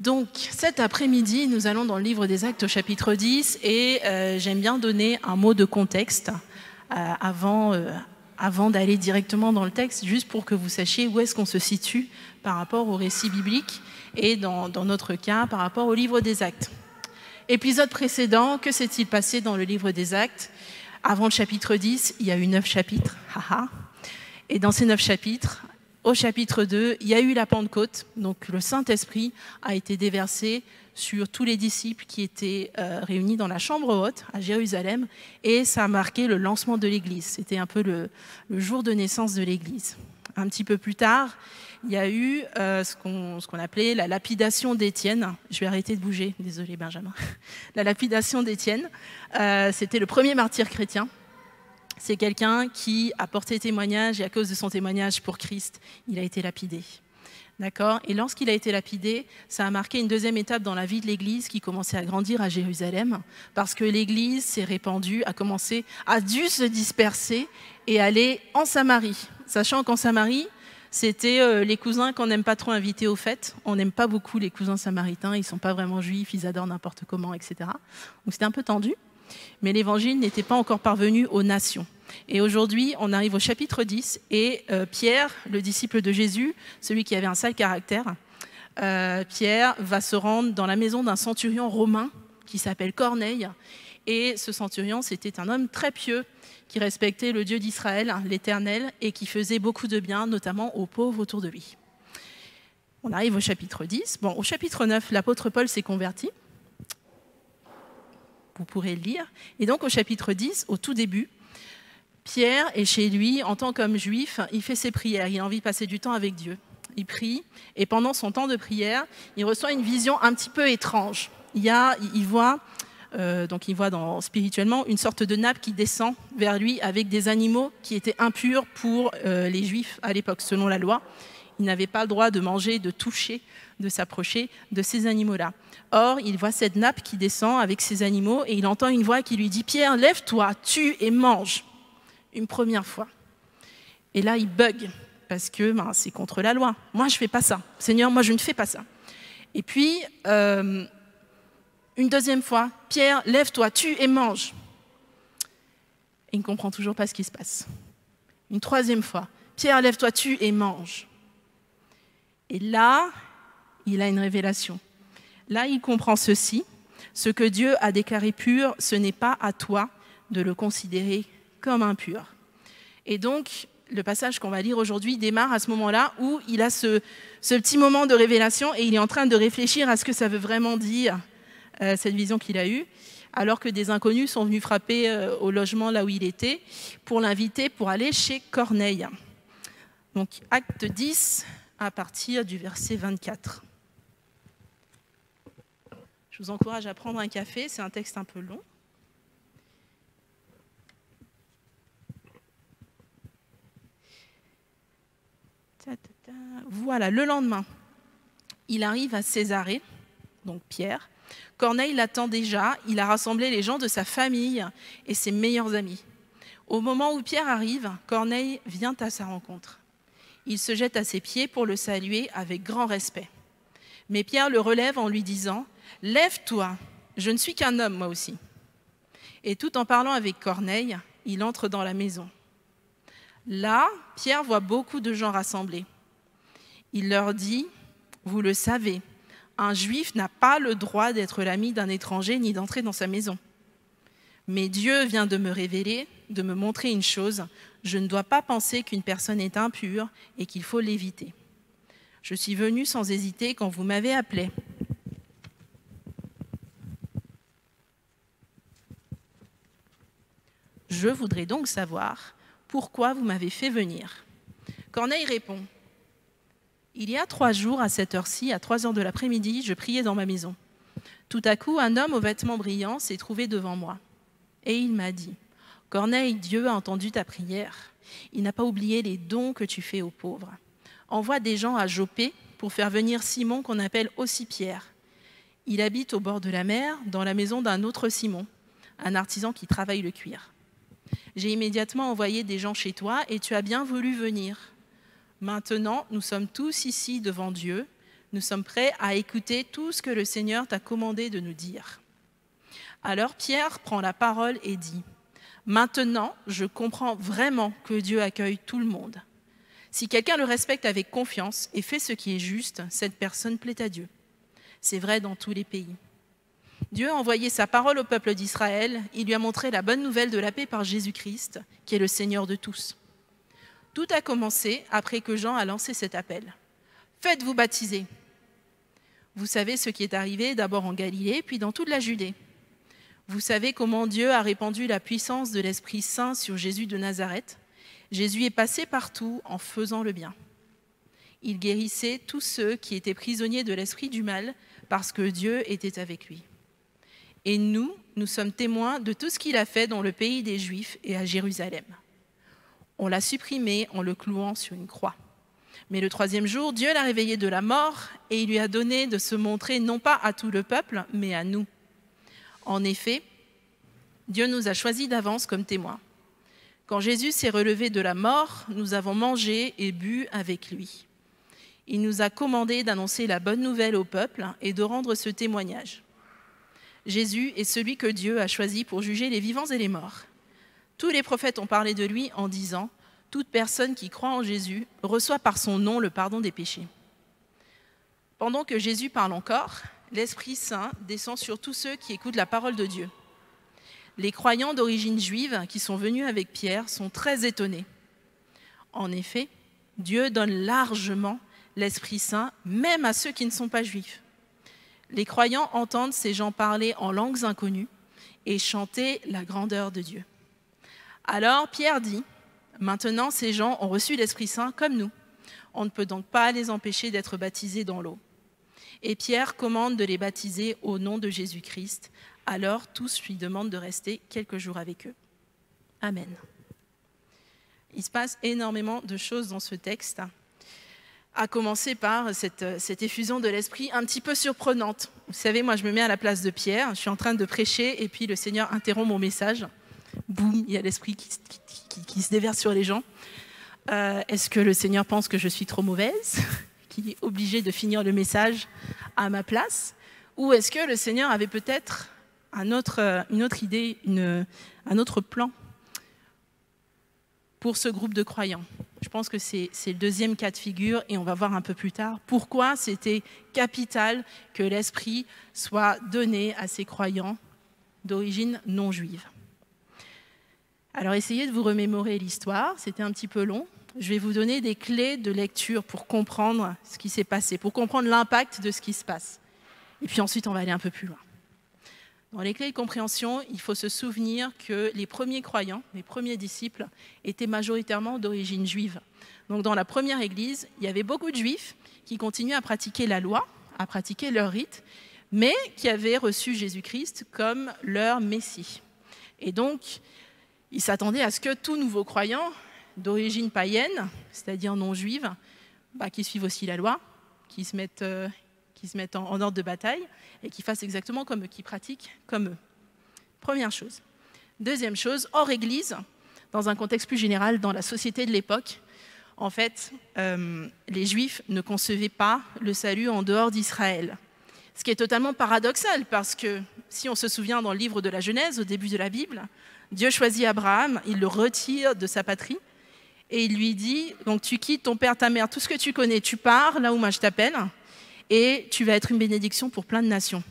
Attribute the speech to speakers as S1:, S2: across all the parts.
S1: Donc, cet après-midi, nous allons dans le livre des Actes au chapitre 10 et j'aime bien donner un mot de contexte avant d'aller directement dans le texte, juste pour que vous sachiez où est-ce qu'on se situe par rapport au récit biblique et dans notre cas, par rapport au livre des Actes. Épisode précédent, que s'est-il passé dans le livre des Actes? Avant le chapitre 10, il y a eu 9 chapitres. Et dans ces 9 chapitres, au chapitre 2, il y a eu la Pentecôte, donc le Saint-Esprit a été déversé sur tous les disciples qui étaient réunis dans la chambre haute à Jérusalem, et ça a marqué le lancement de l'Église. C'était un peu le jour de naissance de l'Église. Un petit peu plus tard, il y a eu ce qu'on appelait la lapidation d'Étienne. Je vais arrêter de bouger, désolé Benjamin. La lapidation d'Étienne, c'était le premier martyr chrétien. C'est quelqu'un qui a porté témoignage et à cause de son témoignage pour Christ, il a été lapidé. D'accord ? Et lorsqu'il a été lapidé, ça a marqué une deuxième étape dans la vie de l'Église qui commençait à grandir à Jérusalem parce que l'Église s'est répandue, a dû se disperser et aller en Samarie. Sachant qu'en Samarie, c'était les cousins qu'on n'aime pas trop inviter aux fêtes. On n'aime pas beaucoup les cousins samaritains, ils ne sont pas vraiment juifs, ils adorent n'importe comment, etc. Donc c'était un peu tendu. Mais l'évangile n'était pas encore parvenu aux nations. Et aujourd'hui, on arrive au chapitre 10 et Pierre, le disciple de Jésus, celui qui avait un sale caractère, Pierre va se rendre dans la maison d'un centurion romain qui s'appelle Corneille. Et ce centurion, c'était un homme très pieux qui respectait le Dieu d'Israël, l'Éternel, et qui faisait beaucoup de bien, notamment aux pauvres autour de lui. On arrive au chapitre 10. Bon, au chapitre 9, l'apôtre Paul s'est converti. Vous pourrez le lire. Et donc au chapitre 10, au tout début, Pierre est chez lui, en tant qu'homme juif, il fait ses prières, il a envie de passer du temps avec Dieu. Il prie, et pendant son temps de prière, il reçoit une vision un petit peu étrange. Il voit spirituellement une sorte de nappe qui descend vers lui avec des animaux qui étaient impurs pour les Juifs à l'époque, selon la loi. Ils n'avaient pas le droit de manger, de toucher, de s'approcher de ces animaux-là. Or, il voit cette nappe qui descend avec ces animaux et il entend une voix qui lui dit « Pierre, lève-toi, tue et mange » une première fois. Et là, il bug parce que c'est contre la loi. Moi, je ne fais pas ça. Seigneur, moi, je ne fais pas ça. Et puis, une deuxième fois, « Pierre, lève-toi, tue et mange » Et il ne comprend toujours pas ce qui se passe. Une troisième fois, « Pierre, lève-toi, tue et mange » Et là, il a une révélation. Là, il comprend ceci. Ce que Dieu a déclaré pur, ce n'est pas à toi de le considérer comme impur. Et donc, le passage qu'on va lire aujourd'hui démarre à ce moment-là où il a ce petit moment de révélation et il est en train de réfléchir à ce que ça veut vraiment dire, cette vision qu'il a eue, alors que des inconnus sont venus frapper au logement là où il était pour l'inviter pour aller chez Corneille. Donc, acte 10, à partir du verset 24. Je vous encourage à prendre un café, c'est un texte un peu long. Voilà, le lendemain, il arrive à Césarée, donc Pierre. Corneille l'attend déjà, il a rassemblé les gens de sa famille et ses meilleurs amis. Au moment où Pierre arrive, Corneille vient à sa rencontre. Il se jette à ses pieds pour le saluer avec grand respect. Mais Pierre le relève en lui disant « Lève-toi, je ne suis qu'un homme moi aussi. » Et tout en parlant avec Corneille, il entre dans la maison. Là, Pierre voit beaucoup de gens rassemblés. Il leur dit « Vous le savez, un juif n'a pas le droit d'être l'ami d'un étranger ni d'entrer dans sa maison. Mais Dieu vient de me révéler, de me montrer une chose. Je ne dois pas penser qu'une personne est impure et qu'il faut l'éviter. Je suis venu sans hésiter quand vous m'avez appelé. Je voudrais donc savoir pourquoi vous m'avez fait venir. » Corneille répond « Il y a 3 jours, à cette heure-ci, à 3 heures de l'après-midi, je priais dans ma maison. Tout à coup, un homme aux vêtements brillants s'est trouvé devant moi. Et il m'a dit « Corneille, Dieu a entendu ta prière. Il n'a pas oublié les dons que tu fais aux pauvres. Envoie des gens à Joppé pour faire venir Simon, qu'on appelle aussi Pierre. Il habite au bord de la mer, dans la maison d'un autre Simon, un artisan qui travaille le cuir. J'ai immédiatement envoyé des gens chez toi et tu as bien voulu venir. Maintenant, nous sommes tous ici devant Dieu, Nous sommes prêts à écouter tout ce que le Seigneur t'a commandé de nous dire. » Alors Pierre prend la parole et dit : « Maintenant, je comprends vraiment que Dieu accueille tout le monde. Si quelqu'un le respecte avec confiance et fait ce qui est juste, cette personne plaît à Dieu. C'est vrai dans tous les pays. Dieu a envoyé sa parole au peuple d'Israël. Il lui a montré la bonne nouvelle de la paix par Jésus-Christ, qui est le Seigneur de tous. Tout a commencé après que Jean a lancé cet appel. Faites-vous baptiser. Vous savez ce qui est arrivé d'abord en Galilée, puis dans toute la Judée. Vous savez comment Dieu a répandu la puissance de l'Esprit Saint sur Jésus de Nazareth. Jésus est passé partout en faisant le bien. Il guérissait tous ceux qui étaient prisonniers de l'esprit du mal parce que Dieu était avec lui. Et nous sommes témoins de tout ce qu'il a fait dans le pays des Juifs et à Jérusalem. On l'a supprimé en le clouant sur une croix. Mais le 3e jour, Dieu l'a réveillé de la mort et il lui a donné de se montrer non pas à tout le peuple, mais à nous. En effet, Dieu nous a choisis d'avance comme témoins. Quand Jésus s'est relevé de la mort, nous avons mangé et bu avec lui. Il nous a commandé d'annoncer la bonne nouvelle au peuple et de rendre ce témoignage. Jésus est celui que Dieu a choisi pour juger les vivants et les morts. Tous les prophètes ont parlé de lui en disant : « Toute personne qui croit en Jésus reçoit par son nom le pardon des péchés. » Pendant que Jésus parle encore, l'Esprit Saint descend sur tous ceux qui écoutent la parole de Dieu. Les croyants d'origine juive qui sont venus avec Pierre sont très étonnés. En effet, Dieu donne largement l'Esprit Saint, même à ceux qui ne sont pas juifs. Les croyants entendent ces gens parler en langues inconnues et chanter la grandeur de Dieu. Alors Pierre dit : « Maintenant, ces gens ont reçu l'Esprit Saint comme nous. On ne peut donc pas les empêcher d'être baptisés dans l'eau. » Et Pierre commande de les baptiser au nom de Jésus-Christ. Alors tous lui demandent de rester quelques jours avec eux. Amen. Il se passe énormément de choses dans ce texte, à commencer par cette effusion de l'esprit un petit peu surprenante. Vous savez, moi je me mets à la place de Pierre, je suis en train de prêcher et puis le Seigneur interrompt mon message. Boum, il y a l'esprit qui se déverse sur les gens. Est-ce que le Seigneur pense que je suis trop mauvaise, qui est obligée de finir le message à ma place ? Ou est-ce que le Seigneur avait peut-être une autre idée, un autre plan pour ce groupe de croyants ? Je pense que c'est le deuxième cas de figure et on va voir un peu plus tard pourquoi c'était capital que l'Esprit soit donné à ces croyants d'origine non juive. Alors essayez de vous remémorer l'histoire, c'était un petit peu long. Je vais vous donner des clés de lecture pour comprendre ce qui s'est passé, pour comprendre l'impact de ce qui se passe. Et puis ensuite, on va aller un peu plus loin. Dans les clés de compréhension, il faut se souvenir que les premiers croyants, les premiers disciples, étaient majoritairement d'origine juive. Donc dans la première église, il y avait beaucoup de juifs qui continuaient à pratiquer la loi, à pratiquer leur rite, mais qui avaient reçu Jésus-Christ comme leur Messie. Et donc, ils s'attendaient à ce que tout nouveau croyant d'origine païenne, c'est-à-dire non juive, qui suivent aussi la loi, qui se mettent en ordre de bataille et qui fassent exactement comme eux, qui pratiquent comme eux. Première chose. Deuxième chose, hors Église, dans un contexte plus général, dans la société de l'époque, en fait, les Juifs ne concevaient pas le salut en dehors d'Israël. Ce qui est totalement paradoxal, parce que si on se souvient dans le livre de la Genèse, au début de la Bible, Dieu choisit Abraham, il le retire de sa patrie, et il lui dit, donc tu quittes ton père, ta mère, tout ce que tu connais, tu pars là où moi je t'appelle, et tu vas être une bénédiction pour plein de nations.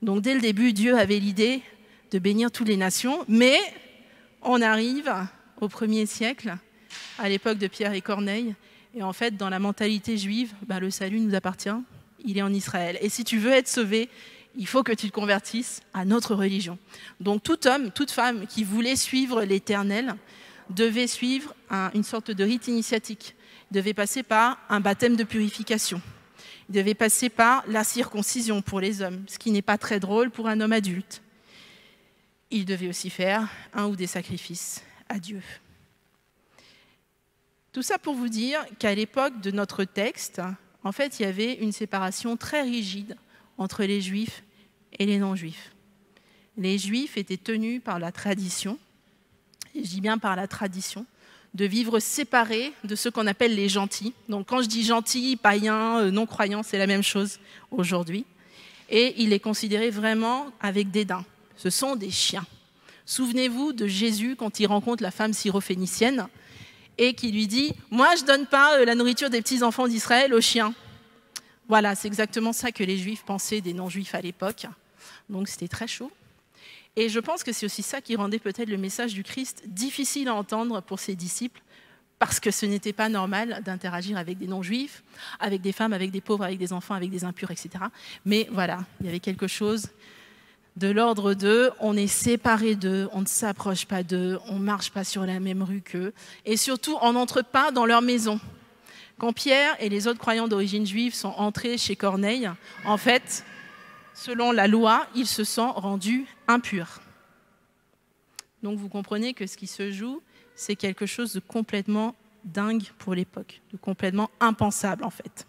S1: Donc dès le début, Dieu avait l'idée de bénir toutes les nations, mais on arrive au 1er siècle, à l'époque de Pierre et Corneille, et en fait, dans la mentalité juive, le salut nous appartient, il est en Israël. Et si tu veux être sauvé, il faut que tu te convertisses à notre religion. Donc tout homme, toute femme qui voulait suivre l'Éternel devait suivre une sorte de rite initiatique, devait passer par un baptême de purification. Il devait passer par la circoncision pour les hommes, ce qui n'est pas très drôle pour un homme adulte. Il devait aussi faire un ou des sacrifices à Dieu. Tout ça pour vous dire qu'à l'époque de notre texte, en fait, il y avait une séparation très rigide entre les Juifs et les non-Juifs. Les Juifs étaient tenus par la tradition, et je dis bien par la tradition, de vivre séparés de ceux qu'on appelle les gentils. Donc quand je dis gentils, païens, non-croyants, c'est la même chose aujourd'hui. Et il est considéré vraiment avec dédain. Ce sont des chiens. Souvenez-vous de Jésus quand il rencontre la femme syrophénicienne et qui lui dit « Moi, je ne donne pas la nourriture des petits-enfants d'Israël aux chiens. » Voilà, c'est exactement ça que les Juifs pensaient des non-Juifs à l'époque. Donc c'était très chaud. Et je pense que c'est aussi ça qui rendait peut-être le message du Christ difficile à entendre pour ses disciples, parce que ce n'était pas normal d'interagir avec des non-juifs, avec des femmes, avec des pauvres, avec des enfants, avec des impurs, etc. Mais voilà, il y avait quelque chose de l'ordre d'eux, on est séparés d'eux, on ne s'approche pas d'eux, on ne marche pas sur la même rue qu'eux, et surtout, on n'entre pas dans leur maison. Quand Pierre et les autres croyants d'origine juive sont entrés chez Corneille, en fait, selon la loi, ils se sont rendus impurs. Donc vous comprenez que ce qui se joue, c'est quelque chose de complètement dingue pour l'époque, de complètement impensable en fait.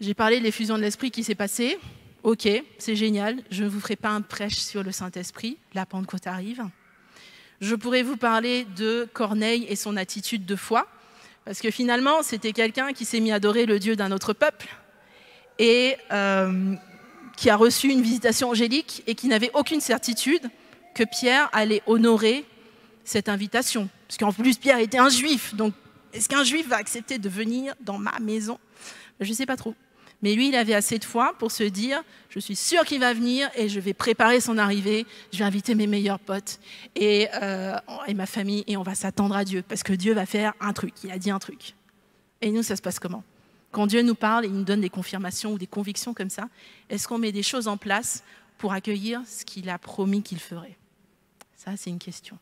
S1: J'ai parlé de l'effusion de l'Esprit qui s'est passée. Ok, c'est génial, je ne vous ferai pas un prêche sur le Saint-Esprit, la Pentecôte arrive. Je pourrais vous parler de Corneille et son attitude de foi, parce que finalement, c'était quelqu'un qui s'est mis à adorer le Dieu d'un autre peuple, et qui a reçu une visitation angélique et qui n'avait aucune certitude que Pierre allait honorer cette invitation. Parce qu'en plus, Pierre était un juif, donc est-ce qu'un juif va accepter de venir dans ma maison? Je ne sais pas trop. Mais lui, il avait assez de foi pour se dire, je suis sûr qu'il va venir et je vais préparer son arrivée, je vais inviter mes meilleurs potes et ma famille et on va s'attendre à Dieu, parce que Dieu va faire un truc, il a dit un truc. Et nous, ça se passe comment? Quand Dieu nous parle et il nous donne des confirmations ou des convictions comme ça, est-ce qu'on met des choses en place pour accueillir ce qu'il a promis qu'il ferait? Ça, c'est une question.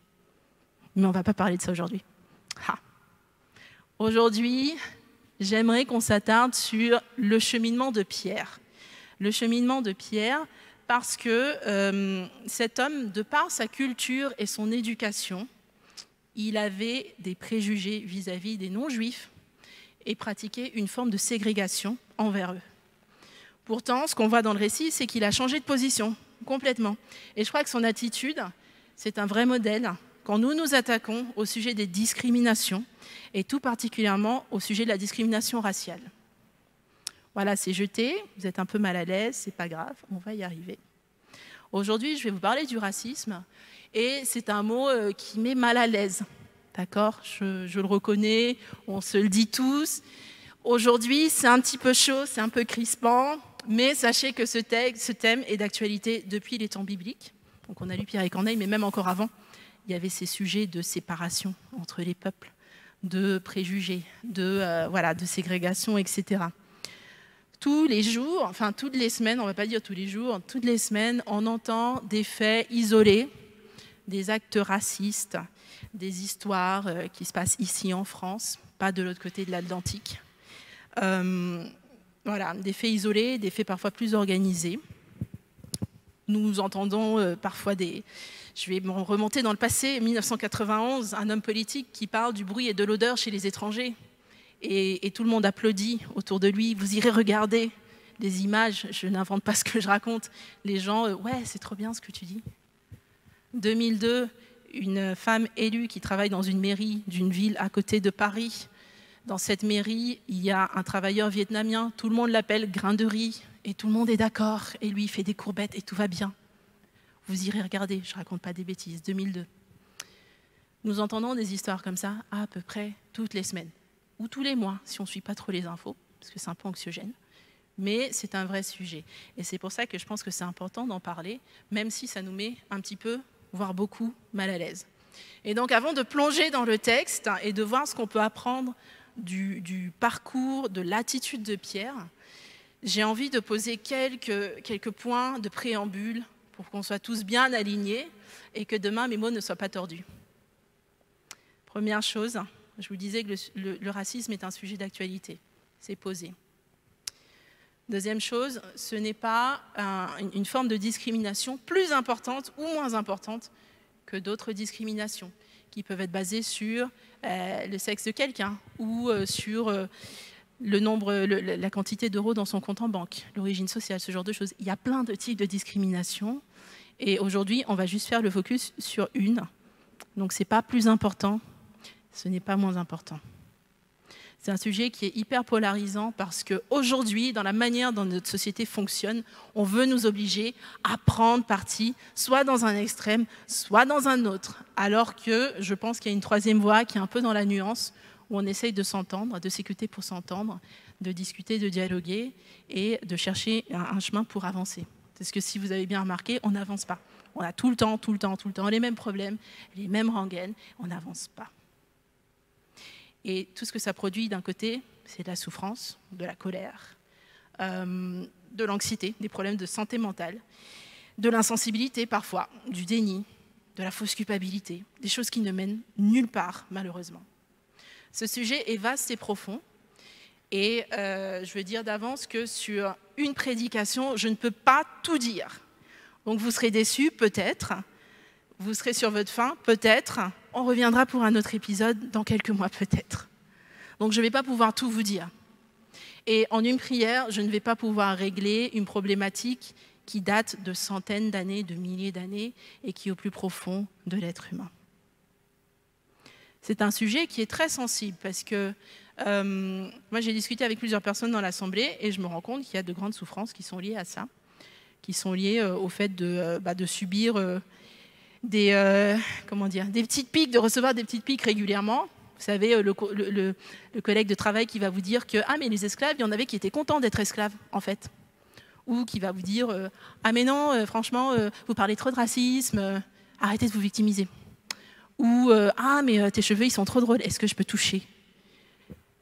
S1: Mais on ne va pas parler de ça aujourd'hui. Aujourd'hui, j'aimerais qu'on s'attarde sur le cheminement de Pierre. Le cheminement de Pierre, parce que cet homme, de par sa culture et son éducation, il avait des préjugés vis-à-vis des non-juifs, et pratiquer une forme de ségrégation envers eux. Pourtant, ce qu'on voit dans le récit, c'est qu'il a changé de position, complètement. Et je crois que son attitude, c'est un vrai modèle quand nous nous attaquons au sujet des discriminations, et tout particulièrement au sujet de la discrimination raciale. Voilà, c'est jeté, vous êtes un peu mal à l'aise, c'est pas grave, on va y arriver. Aujourd'hui, je vais vous parler du racisme, et c'est un mot qui met mal à l'aise. D'accord, je le reconnais, on se le dit tous. Aujourd'hui, c'est un petit peu chaud, c'est un peu crispant, mais sachez que ce thème est d'actualité depuis les temps bibliques. Donc on a lu Pierre et Corneille, mais même encore avant, il y avait ces sujets de séparation entre les peuples, de préjugés, de ségrégation, etc. Tous les jours, enfin toutes les semaines, on ne va pas dire tous les jours, toutes les semaines, on entend des faits isolés, des actes racistes, des histoires qui se passent ici en France, pas de l'autre côté de l'Atlantique. Voilà, des faits isolés, des faits parfois plus organisés. Nous entendons parfois je vais me remonter dans le passé, 1991, un homme politique qui parle du bruit et de l'odeur chez les étrangers. Et tout le monde applaudit autour de lui. Vous irez regarder les images, je n'invente pas ce que je raconte. Les gens, ouais, c'est trop bien ce que tu dis. 2002, une femme élue qui travaille dans une mairie d'une ville à côté de Paris. Dans cette mairie, il y a un travailleur vietnamien, tout le monde l'appelle grain de riz, et tout le monde est d'accord, et lui il fait des courbettes et tout va bien. Vous irez regarder, je ne raconte pas des bêtises, 2002. Nous entendons des histoires comme ça à peu près toutes les semaines, ou tous les mois, si on ne suit pas trop les infos, parce que c'est un peu anxiogène. Mais c'est un vrai sujet. Et c'est pour ça que je pense que c'est important d'en parler, même si ça nous met un petit peu, voire beaucoup, mal à l'aise. Et donc avant de plonger dans le texte et de voir ce qu'on peut apprendre du parcours, de l'attitude de Pierre, j'ai envie de poser quelques points de préambule pour qu'on soit tous bien alignés et que demain mes mots ne soient pas tordus. Première chose, je vous disais que le racisme est un sujet d'actualité, c'est posé. Deuxième chose, ce n'est pas une forme de discrimination plus importante ou moins importante que d'autres discriminations qui peuvent être basées sur le sexe de quelqu'un ou sur la quantité d'euros dans son compte en banque, l'origine sociale, ce genre de choses. Il y a plein de types de discrimination et aujourd'hui, on va juste faire le focus sur une. Donc, ce n'est pas plus important ce n'est pas moins important. C'est un sujet qui est hyper polarisant parce qu'aujourd'hui, dans la manière dont notre société fonctionne, on veut nous obliger à prendre parti, soit dans un extrême, soit dans un autre. Alors que je pense qu'il y a une troisième voie qui est un peu dans la nuance, où on essaye de s'entendre, de s'écouter pour s'entendre, de discuter, de dialoguer et de chercher un chemin pour avancer. Parce que si vous avez bien remarqué, on n'avance pas. On a tout le temps les mêmes problèmes, les mêmes rengaines, on n'avance pas. Et tout ce que ça produit d'un côté, c'est de la souffrance, de la colère, de l'anxiété, des problèmes de santé mentale, de l'insensibilité parfois, du déni, de la fausse culpabilité, des choses qui ne mènent nulle part, malheureusement. Ce sujet est vaste et profond. Et je veux dire d'avance que sur une prédication, je ne peux pas tout dire. Donc vous serez déçus, peut-être. Vous serez sur votre faim, peut-être. On reviendra pour un autre épisode dans quelques mois, peut-être. Donc je ne vais pas pouvoir tout vous dire. Et en une prière, je ne vais pas pouvoir régler une problématique qui date de centaines d'années, de milliers d'années, et qui est au plus profond de l'être humain. C'est un sujet qui est très sensible parce que moi j'ai discuté avec plusieurs personnes dans l'Assemblée et je me rends compte qu'il y a de grandes souffrances qui sont liées à ça, qui sont liées au fait de subir des petites piques, de recevoir des petites piques régulièrement. Vous savez, le collègue de travail qui va vous dire que « Ah, mais les esclaves, il y en avait qui étaient contents d'être esclaves, en fait. » Ou qui va vous dire « Ah, mais non, franchement, vous parlez trop de racisme, arrêtez de vous victimiser. » Ou « Ah, mais tes cheveux, ils sont trop drôles, est-ce que je peux toucher ?»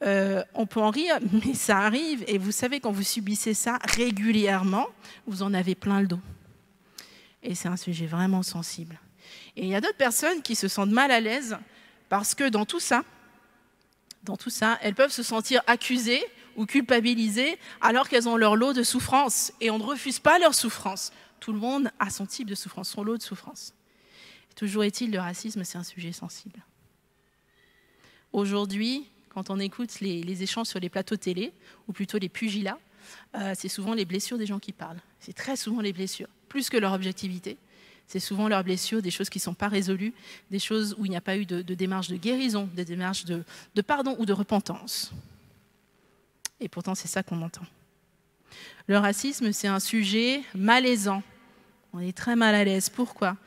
S1: On peut en rire, mais ça arrive. Et vous savez, quand vous subissez ça régulièrement, vous en avez plein le dos. Et c'est un sujet vraiment sensible. Et il y a d'autres personnes qui se sentent mal à l'aise parce que dans tout ça, elles peuvent se sentir accusées ou culpabilisées alors qu'elles ont leur lot de souffrance. Et on ne refuse pas leur souffrance. Tout le monde a son type de souffrance, son lot de souffrance. Et toujours est-il, le racisme, c'est un sujet sensible. Aujourd'hui, quand on écoute les échanges sur les plateaux télé, ou plutôt les pugilats, c'est souvent les blessures des gens qui parlent. C'est très souvent les blessures, plus que leur objectivité. C'est souvent leurs blessures, des choses qui ne sont pas résolues, des choses où il n'y a pas eu de démarche de guérison, de démarche de pardon ou de repentance. Et pourtant, c'est ça qu'on entend. Le racisme, c'est un sujet malaisant. On est très mal à l'aise. Pourquoi ?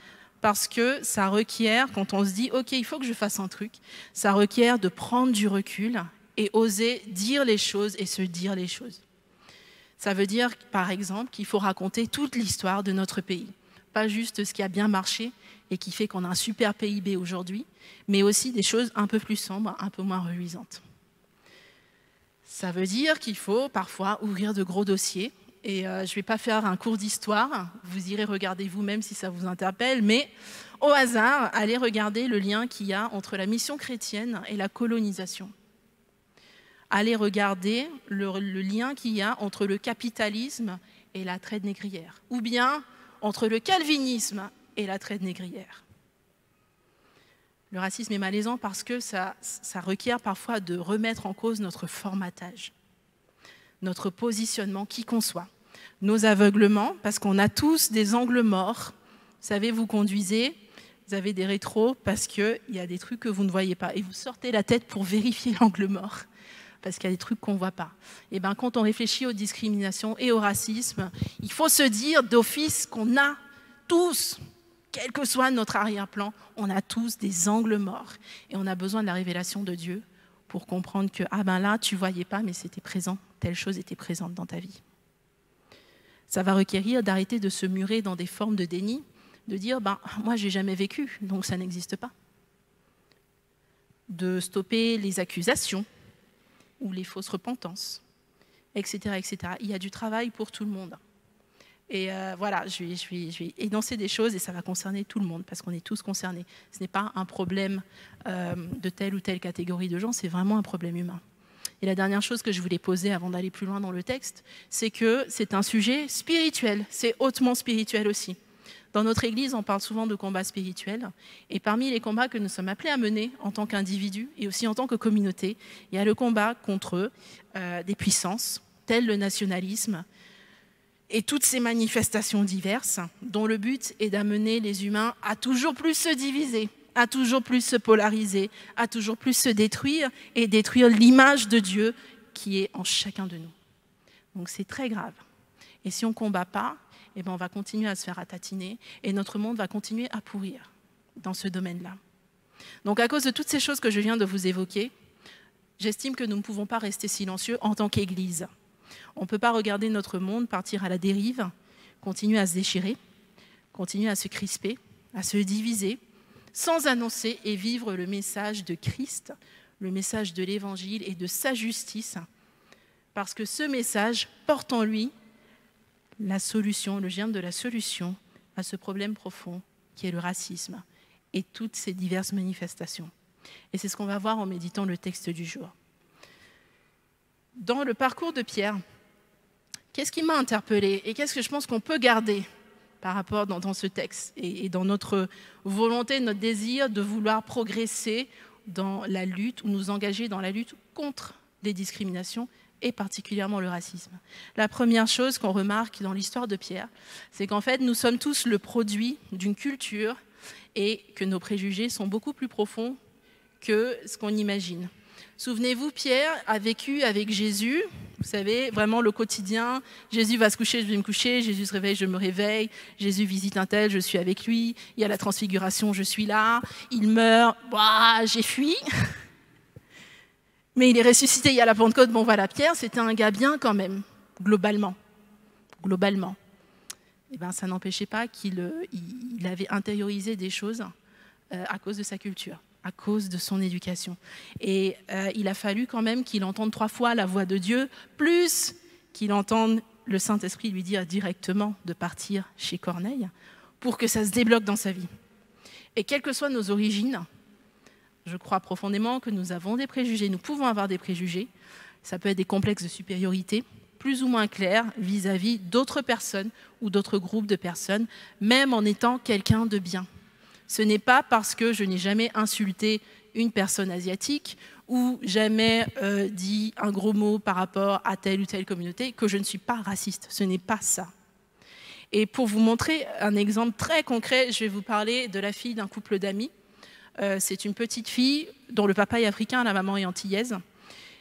S1: Parce que ça requiert, quand on se dit « Ok, il faut que je fasse un truc », ça requiert de prendre du recul et oser dire les choses et se dire les choses. Ça veut dire, par exemple, qu'il faut raconter toute l'histoire de notre pays. Pas juste ce qui a bien marché et qui fait qu'on a un super PIB aujourd'hui, mais aussi des choses un peu plus sombres, un peu moins reluisantes. Ça veut dire qu'il faut parfois ouvrir de gros dossiers. Et je ne vais pas faire un cours d'histoire, vous irez regarder vous-même si ça vous interpelle, mais au hasard, allez regarder le lien qu'il y a entre la mission chrétienne et la colonisation. Allez regarder le lien qu'il y a entre le capitalisme et la traite négrière, ou bien entre le calvinisme et la traite négrière. Le racisme est malaisant parce que ça requiert parfois de remettre en cause notre formatage, notre positionnement, qui qu'on soit, nos aveuglements, parce qu'on a tous des angles morts. Vous savez, vous conduisez, vous avez des rétros parce qu'il y a des trucs que vous ne voyez pas, et vous sortez la tête pour vérifier l'angle mort, parce qu'il y a des trucs qu'on ne voit pas. Et bien, quand on réfléchit aux discriminations et au racisme, il faut se dire d'office qu'on a tous, quel que soit notre arrière-plan, on a tous des angles morts, et on a besoin de la révélation de Dieu pour comprendre que, ah ben là, tu ne voyais pas, mais c'était présent, telle chose était présente dans ta vie. Ça va requérir d'arrêter de se murer dans des formes de déni, de dire, ben, moi, je n'ai jamais vécu, donc ça n'existe pas. De stopper les accusations ou les fausses repentances, etc., etc. Il y a du travail pour tout le monde. Et voilà, je vais énoncer des choses et ça va concerner tout le monde parce qu'on est tous concernés. Ce n'est pas un problème de telle ou telle catégorie de gens, c'est vraiment un problème humain. Et la dernière chose que je voulais poser avant d'aller plus loin dans le texte, c'est que c'est un sujet spirituel, c'est hautement spirituel aussi. Dans notre Église, on parle souvent de combats spirituels. Et parmi les combats que nous sommes appelés à mener en tant qu'individus et aussi en tant que communauté, il y a le combat contre des puissances, telles le nationalisme, et toutes ces manifestations diverses dont le but est d'amener les humains à toujours plus se diviser, à toujours plus se polariser, à toujours plus se détruire et détruire l'image de Dieu qui est en chacun de nous. Donc c'est très grave. Et si on ne combat pas, eh ben on va continuer à se faire ratatiner et notre monde va continuer à pourrir dans ce domaine-là. Donc à cause de toutes ces choses que je viens de vous évoquer, j'estime que nous ne pouvons pas rester silencieux en tant qu'Église. On ne peut pas regarder notre monde partir à la dérive, continuer à se déchirer, continuer à se crisper, à se diviser, sans annoncer et vivre le message de Christ, le message de l'Évangile et de sa justice, parce que ce message porte en lui la solution, le germe de la solution à ce problème profond qui est le racisme et toutes ces diverses manifestations. Et c'est ce qu'on va voir en méditant le texte du jour. Dans le parcours de Pierre, qu'est-ce qui m'a interpellée et qu'est-ce que je pense qu'on peut garder par rapport dans ce texte et dans notre volonté, notre désir de vouloir progresser dans la lutte ou nous engager dans la lutte contre les discriminations et particulièrement le racisme. La première chose qu'on remarque dans l'histoire de Pierre, c'est qu'en fait, nous sommes tous le produit d'une culture et que nos préjugés sont beaucoup plus profonds que ce qu'on imagine. Souvenez-vous, Pierre a vécu avec Jésus, vous savez, vraiment le quotidien. Jésus va se coucher, je vais me coucher. Jésus se réveille, je me réveille. Jésus visite un tel, je suis avec lui. Il y a la transfiguration, je suis là. Il meurt, bah, j'ai fui. Mais il est ressuscité, il y a la Pentecôte. Bon voilà, Pierre, c'était un gars bien quand même, globalement. Eh ben, ça n'empêchait pas qu'il avait intériorisé des choses à cause de sa culture, à cause de son éducation. Et il a fallu quand même qu'il entende 3 fois la voix de Dieu, plus qu'il entende le Saint-Esprit lui dire directement de partir chez Corneille, pour que ça se débloque dans sa vie. Et quelles que soient nos origines, je crois profondément que nous avons des préjugés, nous pouvons avoir des préjugés, ça peut être des complexes de supériorité, plus ou moins clairs vis-à-vis d'autres personnes ou d'autres groupes de personnes, même en étant quelqu'un de bien. Ce n'est pas parce que je n'ai jamais insulté une personne asiatique ou jamais dit un gros mot par rapport à telle ou telle communauté que je ne suis pas raciste. Ce n'est pas ça. Et pour vous montrer un exemple très concret, je vais vous parler de la fille d'un couple d'amis. C'est une petite fille dont le papa est africain, la maman est antillaise.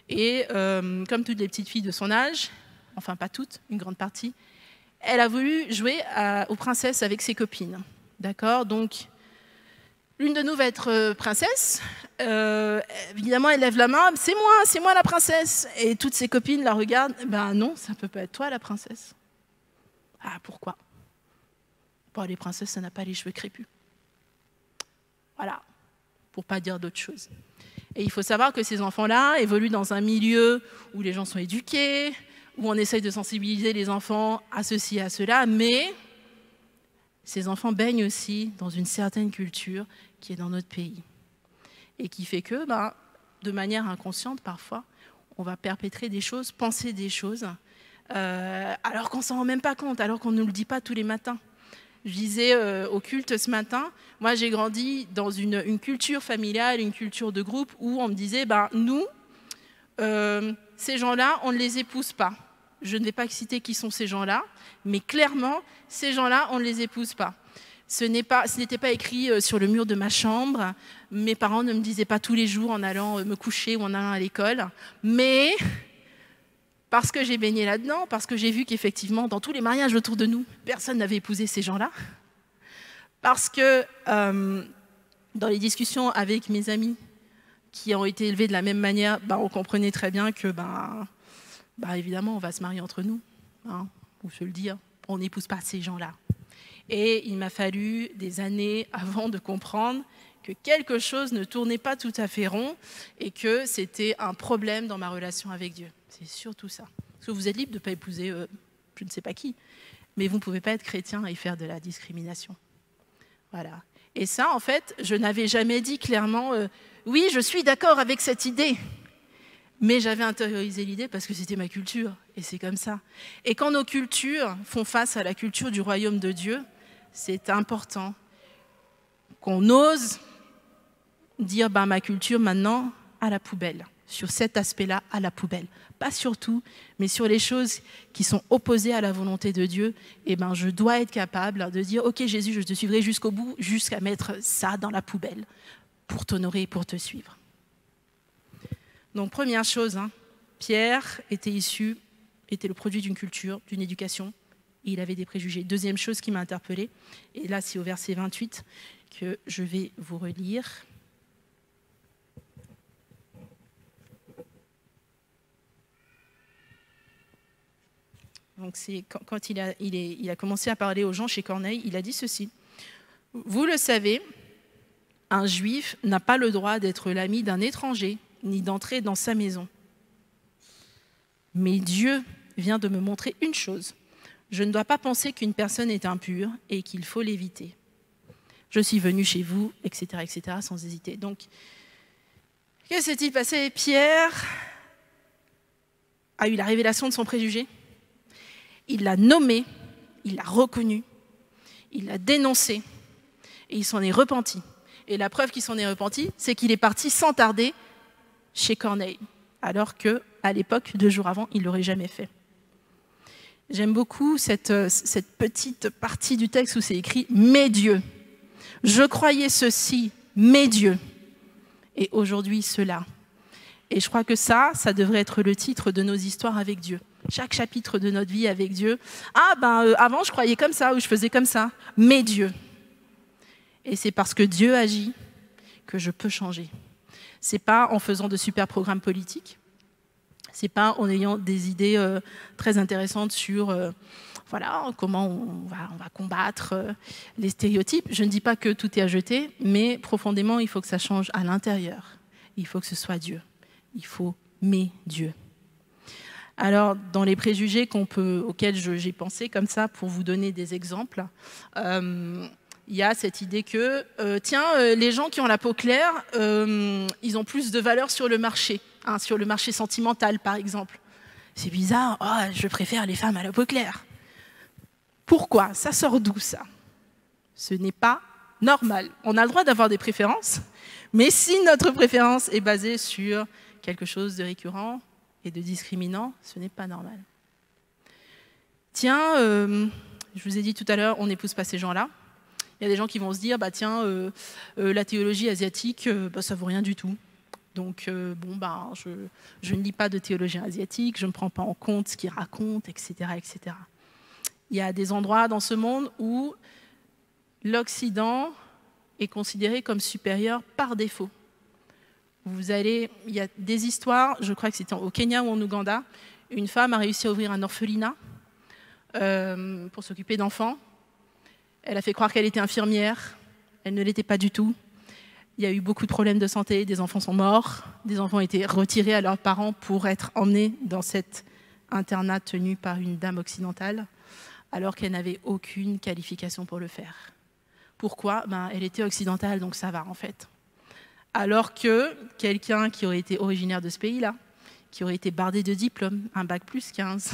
S1: Et comme toutes les petites filles de son âge, enfin pas toutes, une grande partie, elle a voulu jouer aux princesses avec ses copines. D'accord ? Donc, l'une de nous va être princesse. Évidemment, elle lève la main. C'est moi la princesse. Et toutes ses copines la regardent. Ben non, ça ne peut pas être toi la princesse. Ah, pourquoi ? Bon, les princesses, ça n'a pas les cheveux crépus. Voilà, pour ne pas dire d'autre chose. Et il faut savoir que ces enfants-là évoluent dans un milieu où les gens sont éduqués, où on essaye de sensibiliser les enfants à ceci et à cela, mais ces enfants baignent aussi dans une certaine culture qui est dans notre pays. Et qui fait que, de manière inconsciente parfois, on va perpétrer des choses, penser des choses, alors qu'on ne s'en rend même pas compte, alors qu'on ne nous le dit pas tous les matins. Je disais au culte ce matin, moi j'ai grandi dans une culture familiale, une culture de groupe où on me disait, nous, ces gens-là, on ne les épouse pas. Je ne vais pas citer qui sont ces gens-là, mais clairement, ces gens-là, on ne les épouse pas. Ce n'était pas écrit sur le mur de ma chambre. Mes parents ne me disaient pas tous les jours en allant me coucher ou en allant à l'école. Mais parce que j'ai baigné là-dedans, parce que j'ai vu qu'effectivement, dans tous les mariages autour de nous, personne n'avait épousé ces gens-là. Parce que dans les discussions avec mes amis qui ont été élevés de la même manière, on comprenait très bien que, évidemment, on va se marier entre nous. Ou se le dire, on n'épouse pas ces gens-là. Et il m'a fallu des années avant de comprendre que quelque chose ne tournait pas tout à fait rond et que c'était un problème dans ma relation avec Dieu. C'est surtout ça. Parce que vous êtes libre de ne pas épouser je ne sais pas qui, mais vous ne pouvez pas être chrétien et faire de la discrimination. Voilà. Et ça, en fait, je n'avais jamais dit clairement oui, je suis d'accord avec cette idée. Mais j'avais intériorisé l'idée parce que c'était ma culture, et c'est comme ça. Et quand nos cultures font face à la culture du royaume de Dieu, c'est important qu'on ose dire ma culture maintenant à la poubelle. sur cet aspect-là à la poubelle. Pas sur tout, mais sur les choses qui sont opposées à la volonté de Dieu, eh ben, je dois être capable de dire « Ok Jésus, je te suivrai jusqu'au bout, jusqu'à mettre ça dans la poubelle pour t'honorer et pour te suivre. » Donc première chose, Pierre était le produit d'une culture, d'une éducation, et il avait des préjugés. Deuxième chose qui m'a interpellée, et là c'est au verset 28 que je vais vous relire. Donc c'est quand il a commencé à parler aux gens chez Corneille, il a dit ceci. « Vous le savez, un juif n'a pas le droit d'être l'ami d'un étranger, ni d'entrer dans sa maison. Mais Dieu vient de me montrer une chose. Je ne dois pas penser qu'une personne est impure et qu'il faut l'éviter. Je suis venu chez vous, etc., etc., sans hésiter. » Donc, que s'est-il passé? Pierre a eu la révélation de son préjugé. Il l'a nommé, il l'a reconnu, il l'a dénoncé et il s'en est repenti. Et la preuve qu'il s'en est repenti, c'est qu'il est parti sans tarder chez Corneille, alors qu'à l'époque, 2 jours avant, il ne l'aurait jamais fait. J'aime beaucoup cette petite partie du texte où c'est écrit « Mais Dieu ». Je croyais ceci, mais Dieu. Et aujourd'hui, cela. Et je crois que ça devrait être le titre de nos histoires avec Dieu. Chaque chapitre de notre vie avec Dieu. Avant, je croyais comme ça ou je faisais comme ça. Mais Dieu. Et c'est parce que Dieu agit que je peux changer. C'est pas en faisant de super programmes politiques. C'est pas en ayant des idées très intéressantes sur comment on va combattre les stéréotypes. Je ne dis pas que tout est à jeter, mais profondément, il faut que ça change à l'intérieur. Il faut que ce soit Dieu. Il faut mais Dieu. Alors, dans les préjugés auxquels j'ai pensé comme ça, pour vous donner des exemples, il y a cette idée que, les gens qui ont la peau claire, ils ont plus de valeur sur le marché sentimental, par exemple. C'est bizarre, je préfère les femmes à la peau claire. Pourquoi? Ça sort d'où, ça? Ce n'est pas normal. On a le droit d'avoir des préférences, mais si notre préférence est basée sur quelque chose de récurrent et de discriminant, ce n'est pas normal. Je vous ai dit tout à l'heure, on n'épouse pas ces gens-là. Il y a des gens qui vont se dire, la théologie asiatique, ça vaut rien du tout. Donc, je ne lis pas de théologie asiatique, je ne prends pas en compte ce qu'ils racontent, etc., etc. Il y a des endroits dans ce monde où l'Occident est considéré comme supérieur par défaut. Il y a des histoires, je crois que c'était au Kenya ou en Ouganda, une femme a réussi à ouvrir un orphelinat pour s'occuper d'enfants. Elle a fait croire qu'elle était infirmière, elle ne l'était pas du tout. Il y a eu beaucoup de problèmes de santé, des enfants sont morts, des enfants ont été retirés à leurs parents pour être emmenés dans cet internat tenu par une dame occidentale, alors qu'elle n'avait aucune qualification pour le faire. Pourquoi? Elle était occidentale, donc ça va en fait. Alors que quelqu'un qui aurait été originaire de ce pays-là, qui aurait été bardé de diplômes, un bac plus 15,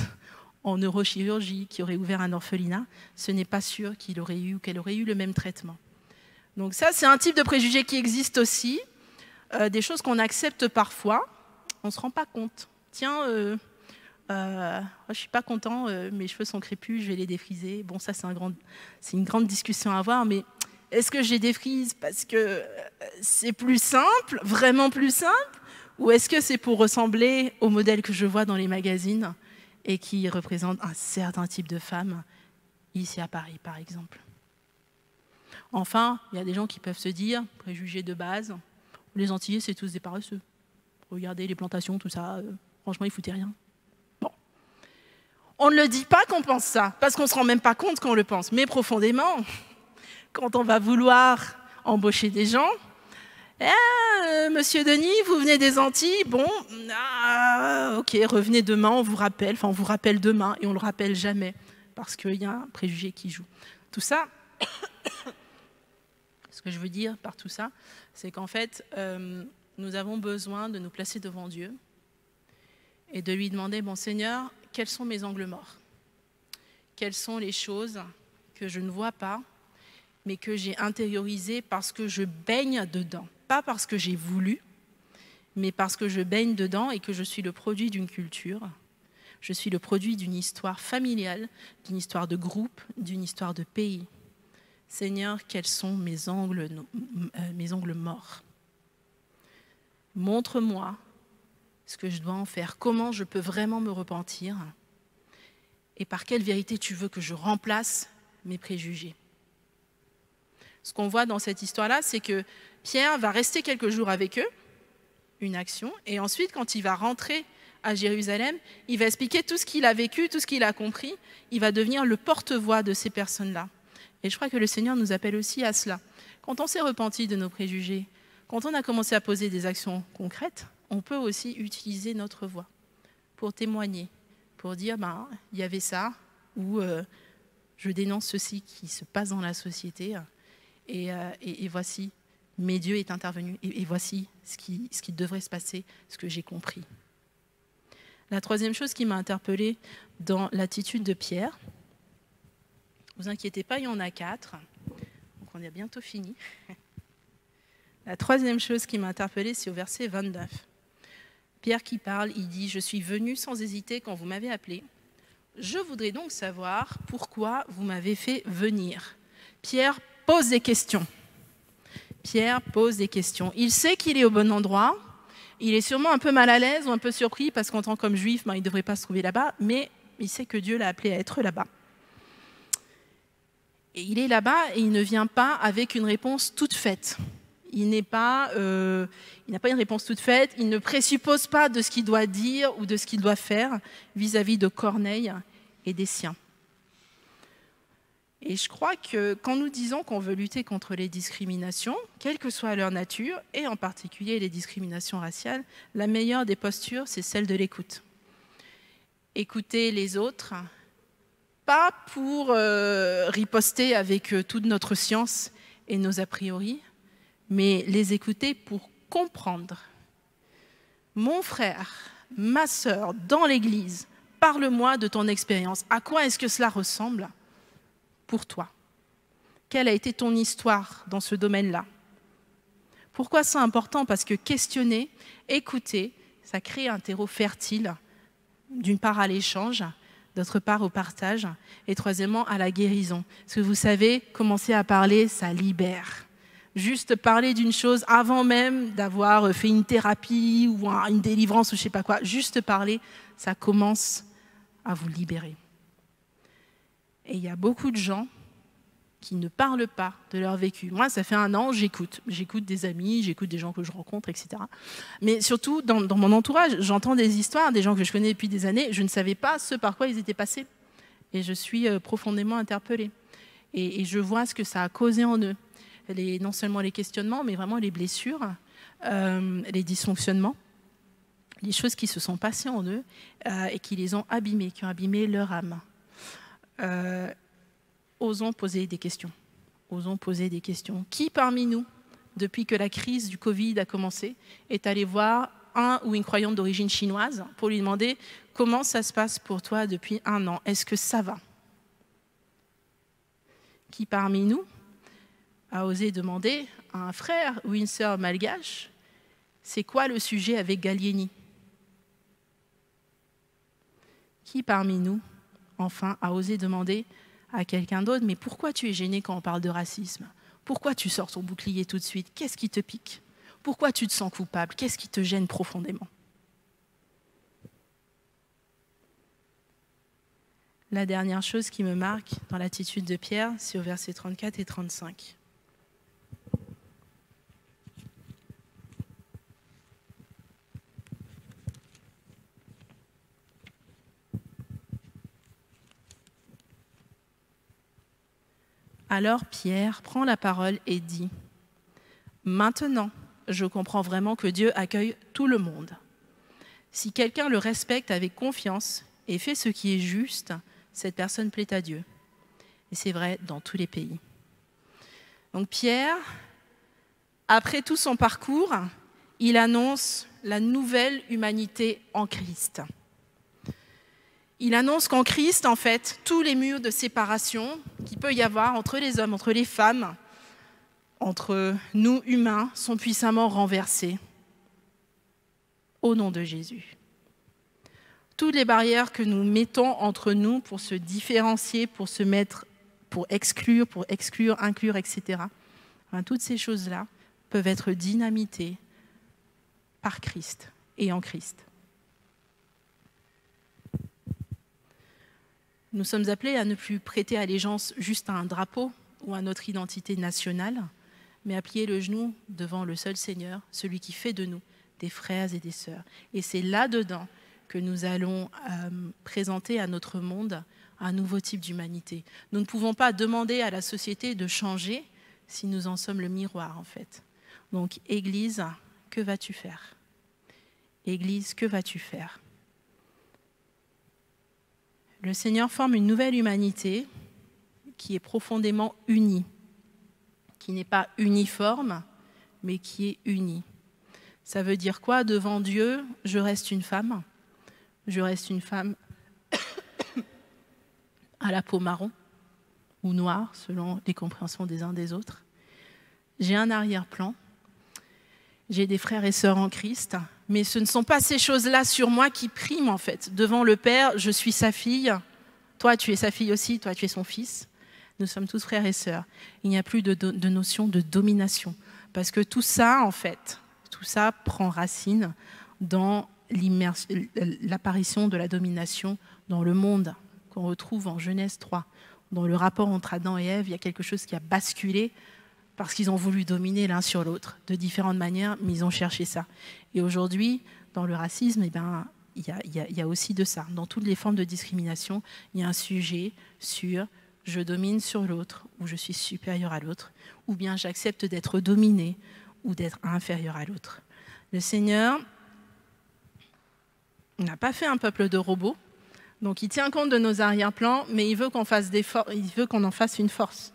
S1: en neurochirurgie, qui aurait ouvert un orphelinat, ce n'est pas sûr qu'il aurait eu ou qu'elle aurait eu le même traitement. Donc ça, c'est un type de préjugé qui existe aussi, des choses qu'on accepte parfois, on ne se rend pas compte. Tiens, je ne suis pas content, mes cheveux sont crépus, je vais les défriser. Bon, ça, c'est une grande discussion à avoir, mais est-ce que je les défrise parce que c'est plus simple, vraiment plus simple, ou est-ce que c'est pour ressembler au modèle que je vois dans les magazines et qui représente un certain type de femme, ici à Paris, par exemple? Enfin, il y a des gens qui peuvent se dire, préjugés de base, les Antillais, c'est tous des paresseux. Regardez les plantations, tout ça, franchement, ils foutaient rien. Bon. On ne le dit pas qu'on pense ça, parce qu'on ne se rend même pas compte qu'on le pense. Mais profondément, quand on va vouloir embaucher des gens, Monsieur Denis, vous venez des Antilles, bon, ok, revenez demain, on vous rappelle demain, et on ne le rappelle jamais, parce qu'il y a un préjugé qui joue. Tout ça, ce que je veux dire par tout ça, c'est qu'en fait, nous avons besoin de nous placer devant Dieu et de lui demander, bon Seigneur, quels sont mes angles morts? Quelles sont les choses que je ne vois pas, mais que j'ai intériorisées parce que je baigne dedans? Pas parce que j'ai voulu, mais parce que je baigne dedans et que je suis le produit d'une culture. Je suis le produit d'une histoire familiale, d'une histoire de groupe, d'une histoire de pays. Seigneur, quels sont mes angles morts? Montre-moi ce que je dois en faire, comment je peux vraiment me repentir et par quelle vérité tu veux que je remplace mes préjugés. Ce qu'on voit dans cette histoire-là, c'est que Pierre va rester quelques jours avec eux, une action, et ensuite, quand il va rentrer à Jérusalem, il va expliquer tout ce qu'il a vécu, tout ce qu'il a compris, il va devenir le porte-voix de ces personnes-là. Et je crois que le Seigneur nous appelle aussi à cela. Quand on s'est repenti de nos préjugés, quand on a commencé à poser des actions concrètes, on peut aussi utiliser notre voix pour témoigner, pour dire il y avait ça, ou je dénonce ceci qui se passe dans la société, et voici, mais Dieu est intervenu, et voici ce qui devrait se passer, ce que j'ai compris. La troisième chose qui m'a interpellée dans l'attitude de Pierre, ne vous inquiétez pas, il y en a 4, donc on est bientôt fini. La troisième chose qui m'a interpellée, c'est au verset 29. Pierre qui parle, il dit « Je suis venu sans hésiter quand vous m'avez appelé. Je voudrais donc savoir pourquoi vous m'avez fait venir. » Pierre pose des questions. Pierre pose des questions. Il sait qu'il est au bon endroit. Il est sûrement un peu mal à l'aise ou un peu surpris parce qu'en tant qu'homme juif, il ne devrait pas se trouver là-bas, mais il sait que Dieu l'a appelé à être là-bas. Et il est là-bas et il ne vient pas avec une réponse toute faite. Il n'a pas une réponse toute faite, il ne présuppose pas de ce qu'il doit dire ou de ce qu'il doit faire vis-à-vis de Corneille et des siens. Et je crois que quand nous disons qu'on veut lutter contre les discriminations, quelle que soit leur nature, et en particulier les discriminations raciales, la meilleure des postures, c'est celle de l'écoute. Écouter les autres, pas pour riposter avec toute notre science et nos a priori, mais les écouter pour comprendre. Mon frère, ma sœur, dans l'Église, parle-moi de ton expérience. À quoi est-ce que cela ressemble pour toi? Quelle a été ton histoire dans ce domaine-là? Pourquoi c'est important? Parce que questionner, écouter, ça crée un terreau fertile, d'une part à l'échange, d'autre part au partage, et troisièmement à la guérison. Parce que vous savez, commencer à parler, ça libère. Juste parler d'une chose avant même d'avoir fait une thérapie ou une délivrance ou je ne sais pas quoi, juste parler, ça commence à vous libérer. Et il y a beaucoup de gens qui ne parlent pas de leur vécu. Moi, ça fait 1 an, j'écoute. J'écoute des amis, j'écoute des gens que je rencontre, etc. Mais surtout, dans mon entourage, j'entends des histoires, des gens que je connais depuis des années, je ne savais pas ce par quoi ils étaient passés. Et je suis profondément interpellée. Et je vois ce que ça a causé en eux. Non seulement les questionnements, mais vraiment les blessures, les dysfonctionnements, les choses qui se sont passées en eux et qui les ont abîmés, qui ont abîmé leur âme. Osons poser des questions. Osons poser des questions. Qui parmi nous, depuis que la crise du Covid a commencé, est allé voir un ou une croyante d'origine chinoise pour lui demander comment ça se passe pour toi depuis 1 an? Est-ce que ça va? Qui parmi nous a osé demander à un frère ou une sœur malgache c'est quoi le sujet avec Gallieni? Qui parmi nous, enfin, a osé demander à quelqu'un d'autre, mais pourquoi tu es gêné quand on parle de racisme? Pourquoi tu sors ton bouclier tout de suite? Qu'est-ce qui te pique? Pourquoi tu te sens coupable? Qu'est-ce qui te gêne profondément? La dernière chose qui me marque dans l'attitude de Pierre, c'est au verset 34 et 35. Alors Pierre prend la parole et dit « Maintenant, je comprends vraiment que Dieu accueille tout le monde. Si quelqu'un le respecte avec confiance et fait ce qui est juste, cette personne plaît à Dieu. » Et c'est vrai dans tous les pays. Donc Pierre, après tout son parcours, il annonce la nouvelle humanité en Christ. Il annonce qu'en Christ, en fait, tous les murs de séparation qu'il peut y avoir entre les hommes, entre les femmes, entre nous humains, sont puissamment renversés. au nom de Jésus. Toutes les barrières que nous mettons entre nous pour se différencier, pour se mettre, pour exclure, inclure, etc. Enfin, toutes ces choses-là peuvent être dynamitées par Christ et en Christ. Nous sommes appelés à ne plus prêter allégeance juste à un drapeau ou à notre identité nationale, mais à plier le genou devant le seul Seigneur, celui qui fait de nous des frères et des sœurs. Et c'est là-dedans que nous allons présenter à notre monde un nouveau type d'humanité. Nous ne pouvons pas demander à la société de changer si nous en sommes le miroir, en fait. Donc, Église, que vas-tu faire ? Église, que vas-tu faire ? Le Seigneur forme une nouvelle humanité qui est profondément unie, qui n'est pas uniforme, mais qui est unie. Ça veut dire quoi ? Devant Dieu, je reste une femme. Je reste une femme à la peau marron ou noire, selon les compréhensions des uns des autres. J'ai un arrière-plan. J'ai des frères et sœurs en Christ, mais ce ne sont pas ces choses-là sur moi qui priment en fait. Devant le Père, je suis sa fille, toi tu es sa fille aussi, toi tu es son fils. Nous sommes tous frères et sœurs. Il n'y a plus de notion de domination, parce que tout ça en fait, tout ça prend racine dans l'apparition de la domination dans le monde qu'on retrouve en Genèse 3. Dans le rapport entre Adam et Ève, il y a quelque chose qui a basculé parce qu'ils ont voulu dominer l'un sur l'autre de différentes manières, mais ils ont cherché ça. Et aujourd'hui, dans le racisme, il y a aussi de ça. Dans toutes les formes de discrimination, il y a un sujet sur je domine sur l'autre, ou je suis supérieur à l'autre, ou bien j'accepte d'être dominé ou d'être inférieur à l'autre. Le Seigneur n'a pas fait un peuple de robots, donc il tient compte de nos arrière-plans, mais il veut qu'on en fasse une force.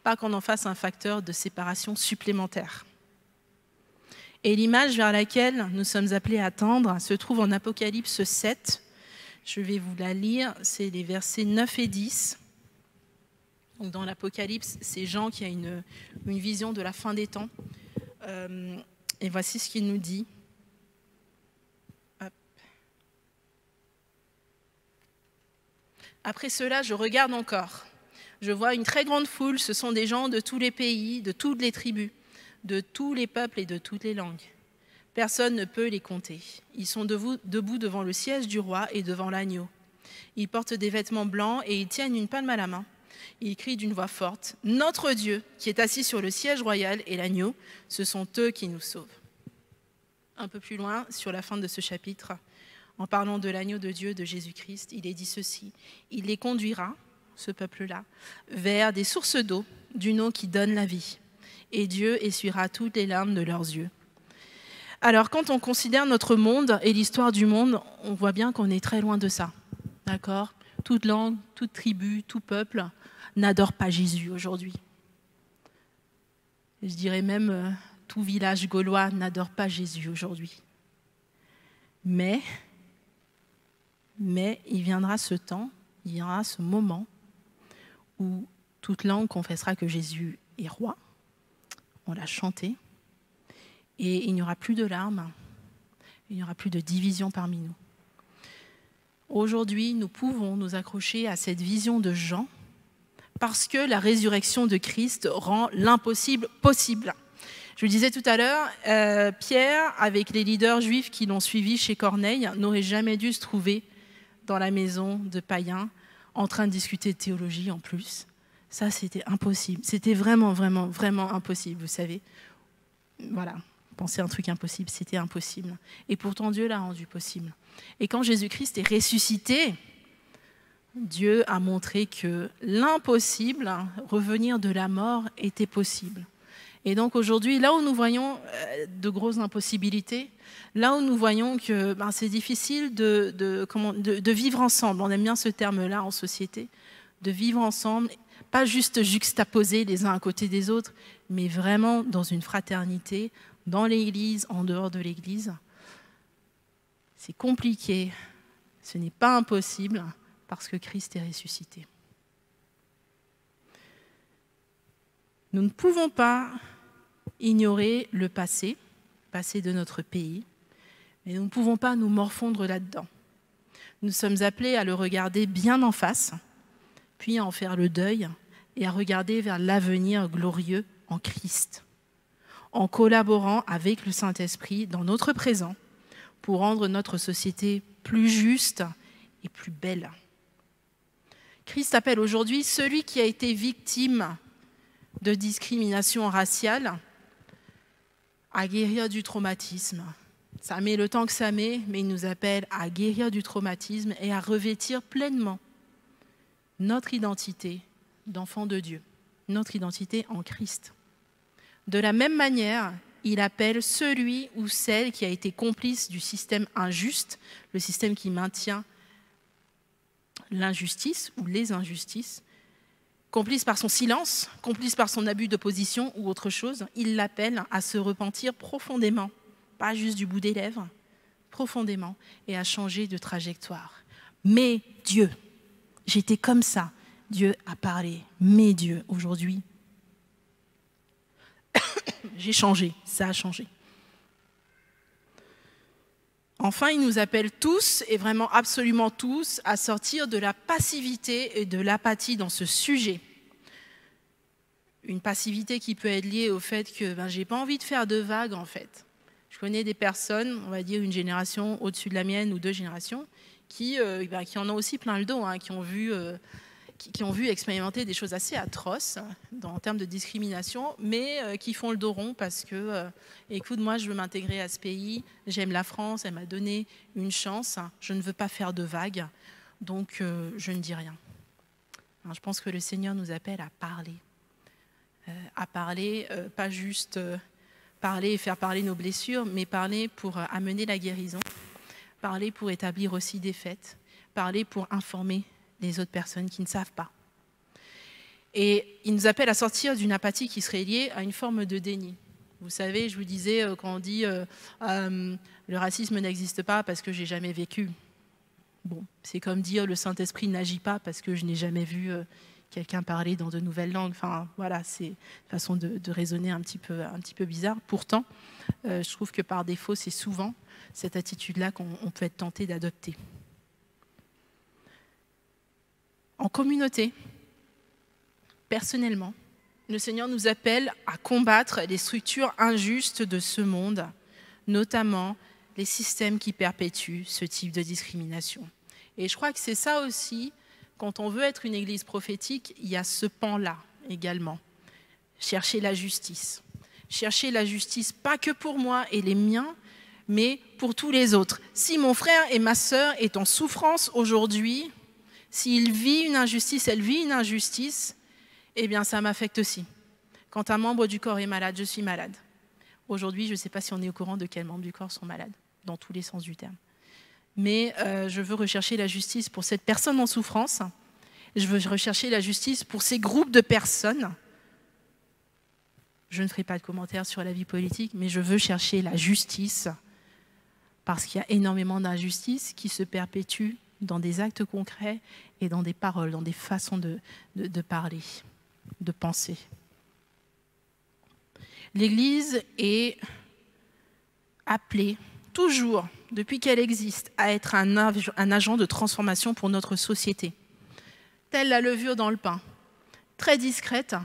S1: Pas qu'on en fasse un facteur de séparation supplémentaire. Et l'image vers laquelle nous sommes appelés à tendre se trouve en Apocalypse 7. Je vais vous la lire, c'est les versets 9 et 10. Donc dans l'Apocalypse, c'est Jean qui a une vision de la fin des temps. Et voici ce qu'il nous dit. Hop. Après cela, je regarde encore. Je vois une très grande foule, ce sont des gens de tous les pays, de toutes les tribus, de tous les peuples et de toutes les langues. Personne ne peut les compter. Ils sont debout devant le siège du roi et devant l'agneau. Ils portent des vêtements blancs et ils tiennent une palme à la main. Ils crient d'une voix forte, « Notre Dieu, qui est assis sur le siège royal et l'agneau, ce sont eux qui nous sauvent. » Un peu plus loin, sur la fin de ce chapitre, en parlant de l'agneau de Dieu, de Jésus-Christ, il est dit ceci, « Il les conduira, ce peuple-là, vers des sources d'eau, d'une eau qui donne la vie. Et Dieu essuiera toutes les larmes de leurs yeux. » Alors, quand on considère notre monde et l'histoire du monde, on voit bien qu'on est très loin de ça. D'accord ? Toute langue, toute tribu, tout peuple n'adore pas Jésus aujourd'hui. Je dirais même tout village gaulois n'adore pas Jésus aujourd'hui. Mais il viendra ce temps, il y aura ce moment où toute langue confessera que Jésus est roi. On l'a chanté. Et il n'y aura plus de larmes, il n'y aura plus de division parmi nous. Aujourd'hui, nous pouvons nous accrocher à cette vision de Jean parce que la résurrection de Christ rend l'impossible possible. Je le disais tout à l'heure, Pierre, avec les leaders juifs qui l'ont suivi chez Corneille, n'aurait jamais dû se trouver dans la maison de païens en train de discuter de théologie en plus. Ça, c'était impossible. C'était vraiment, vraiment, vraiment impossible, vous savez. Voilà, penser un truc impossible, c'était impossible. Et pourtant, Dieu l'a rendu possible. Et quand Jésus-Christ est ressuscité, Dieu a montré que l'impossible, revenir de la mort, était possible. Et donc aujourd'hui, là où nous voyons de grosses impossibilités, là où nous voyons que c'est difficile de vivre ensemble, on aime bien ce terme-là en société, de vivre ensemble, pas juste juxtaposés les uns à côté des autres, mais vraiment dans une fraternité, dans l'Église, en dehors de l'Église. C'est compliqué, ce n'est pas impossible, parce que Christ est ressuscité. Nous ne pouvons pas ignorer le passé de notre pays, Mais nous ne pouvons pas nous morfondre là-dedans. Nous sommes appelés à le regarder bien en face, puis à en faire le deuil et à regarder vers l'avenir glorieux en Christ, en collaborant avec le Saint-Esprit dans notre présent pour rendre notre société plus juste et plus belle. Christ appelle aujourd'hui celui qui a été victime de discrimination raciale à guérir du traumatisme. Ça met le temps que ça met, mais il nous appelle à guérir du traumatisme et à revêtir pleinement notre identité d'enfant de Dieu, notre identité en Christ. De la même manière, il appelle celui ou celle qui a été complice du système injuste, le système qui maintient l'injustice ou les injustices, complice par son silence, complice par son abus de position ou autre chose, il l'appelle à se repentir profondément, pas juste du bout des lèvres, profondément, et à changer de trajectoire. Mais Dieu, j'étais comme ça, Dieu a parlé, mais Dieu, aujourd'hui, j'ai changé, ça a changé. Enfin, il nous appelle tous, et vraiment absolument tous, à sortir de la passivité et de l'apathie dans ce sujet. Une passivité qui peut être liée au fait que je n'ai pas envie de faire de vagues, en fait. Je connais des personnes, on va dire une génération au-dessus de la mienne ou 2 générations, qui en ont aussi plein le dos, qui ont vu expérimenter des choses assez atroces en termes de discrimination, mais qui font le dos rond parce que, écoute, moi je veux m'intégrer à ce pays, j'aime la France, elle m'a donné une chance, je ne veux pas faire de vagues, donc je ne dis rien. Je pense que le Seigneur nous appelle à parler, pas juste parler et faire parler nos blessures, mais parler pour amener la guérison, parler pour établir aussi des fêtes, parler pour informer les autres personnes qui ne savent pas. Et il nous appelle à sortir d'une apathie qui serait liée à une forme de déni. Vous savez, je vous disais, quand on dit le racisme n'existe pas parce que j'ai jamais vécu. Bon, c'est comme dire le Saint-Esprit n'agit pas parce que je n'ai jamais vu quelqu'un parler dans de nouvelles langues. Enfin, voilà, c'est une façon de raisonner un petit peu bizarre. Pourtant, je trouve que par défaut, c'est souvent cette attitude-là qu'on peut être tenté d'adopter. En communauté, personnellement, le Seigneur nous appelle à combattre les structures injustes de ce monde, notamment les systèmes qui perpétuent ce type de discrimination. Et je crois que c'est ça aussi, quand on veut être une église prophétique, il y a ce pan-là également. Chercher la justice. Chercher la justice, pas que pour moi et les miens, mais pour tous les autres. Si mon frère et ma sœur est en souffrance aujourd'hui, s'il vit une injustice, elle vit une injustice, eh bien ça m'affecte aussi. Quand un membre du corps est malade, je suis malade. Aujourd'hui, je ne sais pas si on est au courant de quels membres du corps sont malades, dans tous les sens du terme. Mais je veux rechercher la justice pour cette personne en souffrance. Je veux rechercher la justice pour ces groupes de personnes. Je ne ferai pas de commentaires sur la vie politique, mais je veux chercher la justice parce qu'il y a énormément d'injustices qui se perpétuent dans des actes concrets et dans des paroles, dans des façons de parler, de penser. L'Église est appelée toujours, depuis qu'elle existe, à être un agent de transformation pour notre société. Telle la levure dans le pain, très discrète,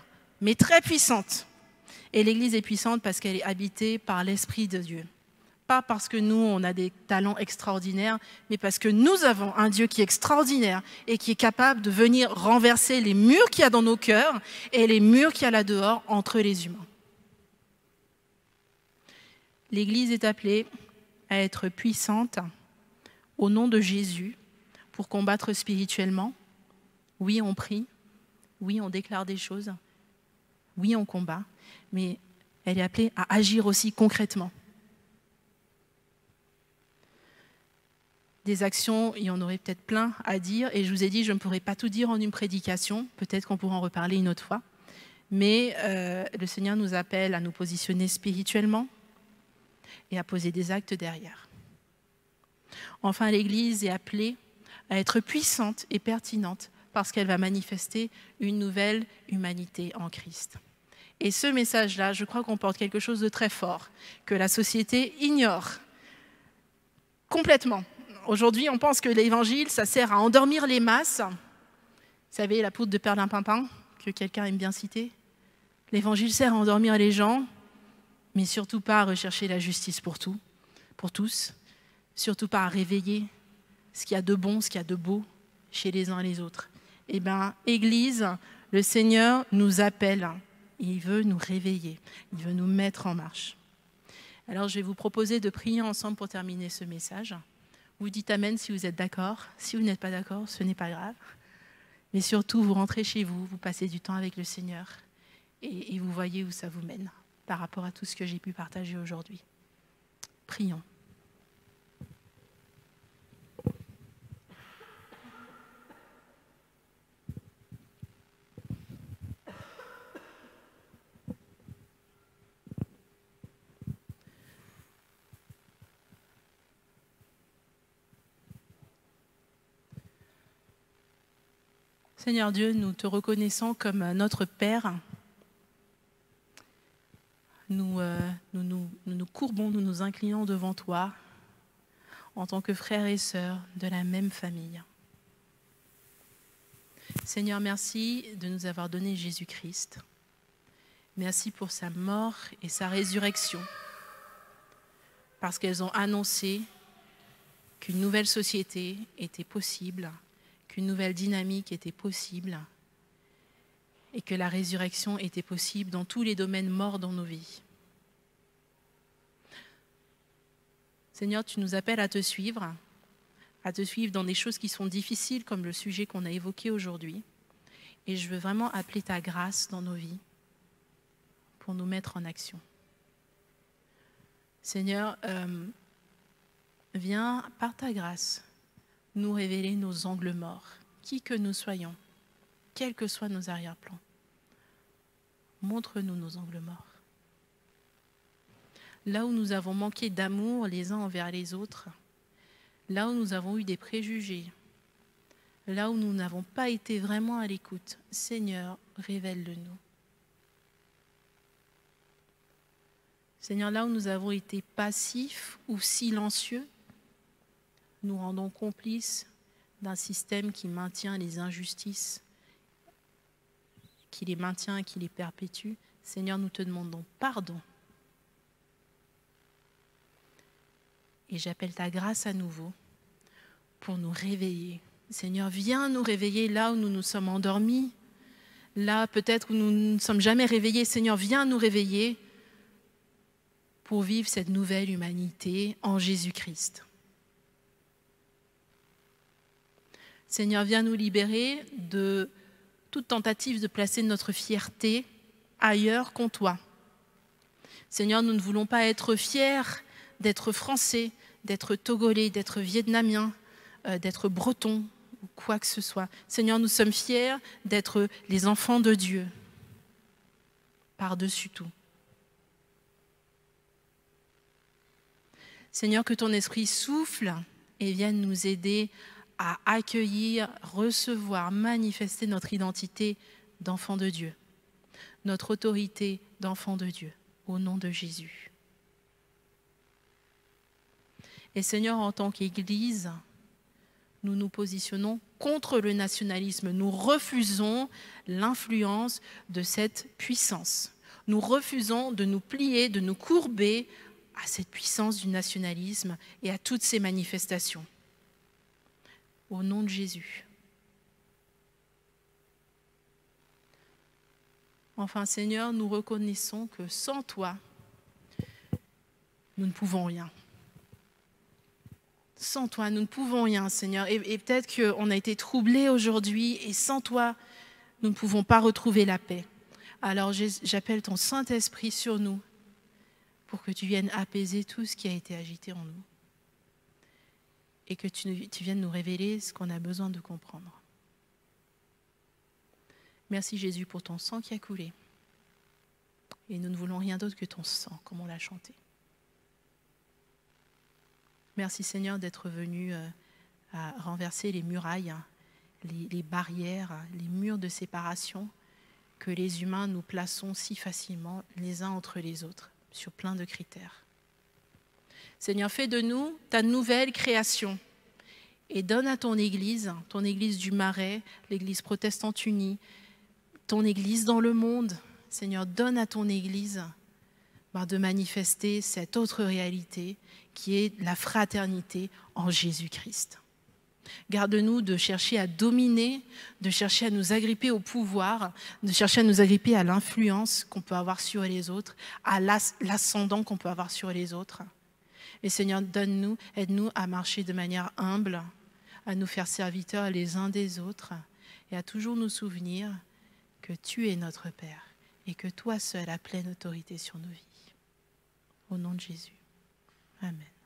S1: mais très puissante. Et l'Église est puissante parce qu'elle est habitée par l'Esprit de Dieu. Pas parce que nous, on a des talents extraordinaires, mais parce que nous avons un Dieu qui est extraordinaire et qui est capable de venir renverser les murs qu'il y a dans nos cœurs et les murs qu'il y a là dehors entre les humains. L'Église est appelée à être puissante au nom de Jésus pour combattre spirituellement. Oui, on prie. Oui, on déclare des choses. Oui, on combat. Mais elle est appelée à agir aussi concrètement. Des actions, il y en aurait peut-être plein à dire, et je vous ai dit, je ne pourrais pas tout dire en une prédication, peut-être qu'on pourra en reparler une autre fois, mais le Seigneur nous appelle à nous positionner spirituellement et à poser des actes derrière. Enfin, l'Église est appelée à être puissante et pertinente parce qu'elle va manifester une nouvelle humanité en Christ. Et ce message-là, je crois qu'on porte quelque chose de très fort, que la société ignore, complètement. Aujourd'hui, on pense que l'évangile, ça sert à endormir les masses. Vous savez, la poudre de perlimpinpin, que quelqu'un aime bien citer. L'évangile sert à endormir les gens, mais surtout pas à rechercher la justice pour tous. Surtout pas à réveiller ce qu'il y a de bon, ce qu'il y a de beau chez les uns et les autres. Eh bien, Église, le Seigneur nous appelle. Il veut nous réveiller. Il veut nous mettre en marche. Alors, je vais vous proposer de prier ensemble pour terminer ce message. Vous dites Amen si vous êtes d'accord. Si vous n'êtes pas d'accord, ce n'est pas grave. Mais surtout, vous rentrez chez vous, vous passez du temps avec le Seigneur et vous voyez où ça vous mène par rapport à tout ce que j'ai pu partager aujourd'hui. Prions. Seigneur Dieu, nous te reconnaissons comme notre Père. Nous nous courbons, nous nous inclinons devant toi en tant que frères et sœurs de la même famille. Seigneur, merci de nous avoir donné Jésus-Christ. Merci pour sa mort et sa résurrection, parce qu'elles ont annoncé qu'une nouvelle société était possible, qu'une nouvelle dynamique était possible et que la résurrection était possible dans tous les domaines morts dans nos vies. Seigneur, tu nous appelles à te suivre dans des choses qui sont difficiles comme le sujet qu'on a évoqué aujourd'hui. Et je veux vraiment appeler ta grâce dans nos vies pour nous mettre en action. Seigneur, viens par ta grâce nous révéler nos angles morts, qui que nous soyons, quels que soient nos arrière-plans. Montre-nous nos angles morts. Là où nous avons manqué d'amour les uns envers les autres, là où nous avons eu des préjugés, là où nous n'avons pas été vraiment à l'écoute, Seigneur, révèle-le-nous. Seigneur, là où nous avons été passifs ou silencieux, nous rendons complices d'un système qui maintient les injustices, qui les maintient et qui les perpétue. Seigneur, nous te demandons pardon. Et j'appelle ta grâce à nouveau pour nous réveiller. Seigneur, viens nous réveiller là où nous nous sommes endormis, là peut-être où nous ne nous sommes jamais réveillés. Seigneur, viens nous réveiller pour vivre cette nouvelle humanité en Jésus-Christ. Seigneur, viens nous libérer de toute tentative de placer notre fierté ailleurs qu'en toi. Seigneur, nous ne voulons pas être fiers d'être français, d'être togolais, d'être vietnamiens, d'être bretons ou quoi que ce soit. Seigneur, nous sommes fiers d'être les enfants de Dieu, par-dessus tout. Seigneur, que ton esprit souffle et vienne nous aider à accueillir, recevoir, manifester notre identité d'enfant de Dieu, notre autorité d'enfant de Dieu, au nom de Jésus. Et Seigneur, en tant qu'Église, nous nous positionnons contre le nationalisme. Nous refusons l'influence de cette puissance. Nous refusons de nous plier, de nous courber à cette puissance du nationalisme et à toutes ces manifestations. Au nom de Jésus. Enfin, Seigneur, nous reconnaissons que sans toi, nous ne pouvons rien. Sans toi, nous ne pouvons rien, Seigneur. Et peut-être qu'on a été troublés aujourd'hui et sans toi, nous ne pouvons pas retrouver la paix. Alors j'appelle ton Saint-Esprit sur nous pour que tu viennes apaiser tout ce qui a été agité en nous. Et que tu viennes nous révéler ce qu'on a besoin de comprendre. Merci Jésus pour ton sang qui a coulé. Et nous ne voulons rien d'autre que ton sang, comme on l'a chanté. Merci Seigneur d'être venu à renverser les murailles, les barrières, les murs de séparation que les humains nous plaçons si facilement les uns entre les autres, sur plein de critères. Seigneur, fais de nous ta nouvelle création et donne à ton Église du Marais, l'Église protestante unie, ton Église dans le monde. Seigneur, donne à ton Église de manifester cette autre réalité qui est la fraternité en Jésus-Christ. Garde-nous de chercher à dominer, de chercher à nous agripper au pouvoir, de chercher à nous agripper à l'influence qu'on peut avoir sur les autres, à l'ascendant qu'on peut avoir sur les autres. Et Seigneur, donne-nous, aide-nous à marcher de manière humble, à nous faire serviteurs les uns des autres et à toujours nous souvenir que tu es notre Père et que toi seul as pleine autorité sur nos vies. Au nom de Jésus. Amen.